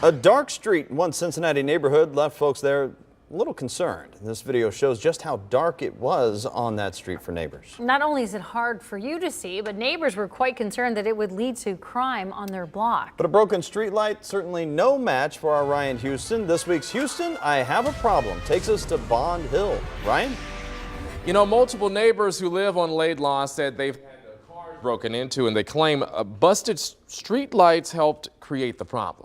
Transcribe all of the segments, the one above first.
A dark street in one Cincinnati neighborhood left folks there a little concerned. This video shows just how dark it was on that street for neighbors. Not only is it hard for you to see, but neighbors were quite concerned that it would lead to crime on their block. But a broken street light, certainly no match for our Ryan Houston. This week's Houston, I Have a Problem, takes us to Bond Hill. Ryan? You know, multiple neighbors who live on Laidlaw said they've had their cars broken into, and they claim busted street lights helped create the problem.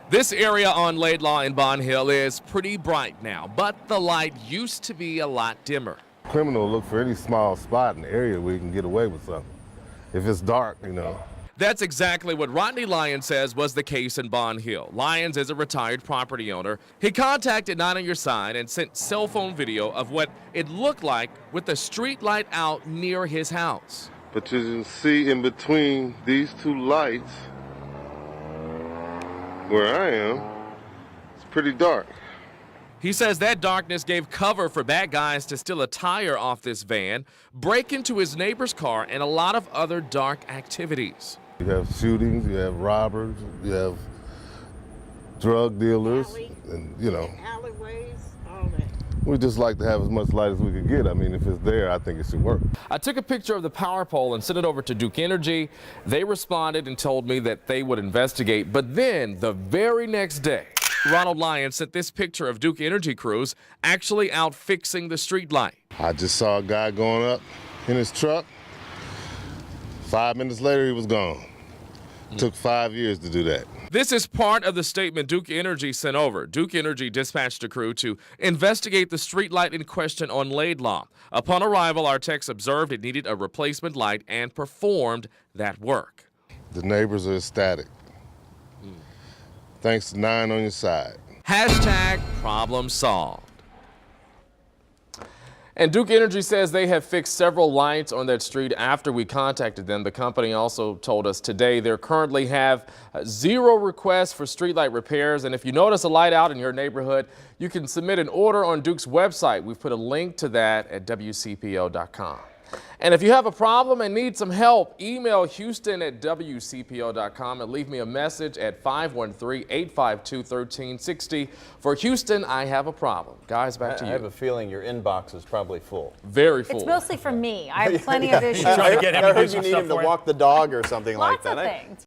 This area on Laidlaw in Bond Hill is pretty bright now, but the light used to be a lot dimmer. Criminal look for any small spot in the area where you can get away with something. If it's dark, you know. That's exactly what Rodney Lyons says was the case in Bond Hill. Lyons is a retired property owner. He contacted 9 on Your Side and sent cell phone video of what it looked like with the street light out near his house. But you can see in between these two lights, where I am, it's pretty dark. He says that darkness gave cover for bad guys to steal a tire off this van, break into his neighbor's car, and a lot of other dark activities. You have shootings, you have robbers, you have drug dealers, and you know. Alleyways, all that. We just like to have as much light as we could get. I mean, if it's there, I think it should work. I took a picture of the power pole and sent it over to Duke Energy. They responded and told me that they would investigate. But then the very next day, Ronald Lyons sent this picture of Duke Energy crews actually out fixing the street light. I just saw a guy going up in his truck. 5 minutes later, he was gone. Took 5 years to do that. This is part of the statement Duke Energy sent over. Duke Energy dispatched a crew to investigate the street light in question on Laidlaw. Upon arrival, our techs observed it needed a replacement light and performed that work. The neighbors are ecstatic. Thanks to 9 on Your Side. Hashtag problem solved. And Duke Energy says they have fixed several lights on that street after we contacted them. The company also told us today they currently have 0 requests for streetlight repairs. And if you notice a light out in your neighborhood, you can submit an order on Duke's website. We've put a link to that at WCPO.com. And if you have a problem and need some help, email Houston@WCPO.com and leave me a message at 513-852-1360. For Houston, I Have a Problem. Guys, back to you. I have a feeling your inbox is probably full. Very full. It's mostly from me. I have plenty of issues. I heard you need him to walk the dog or something like Lots that. of things.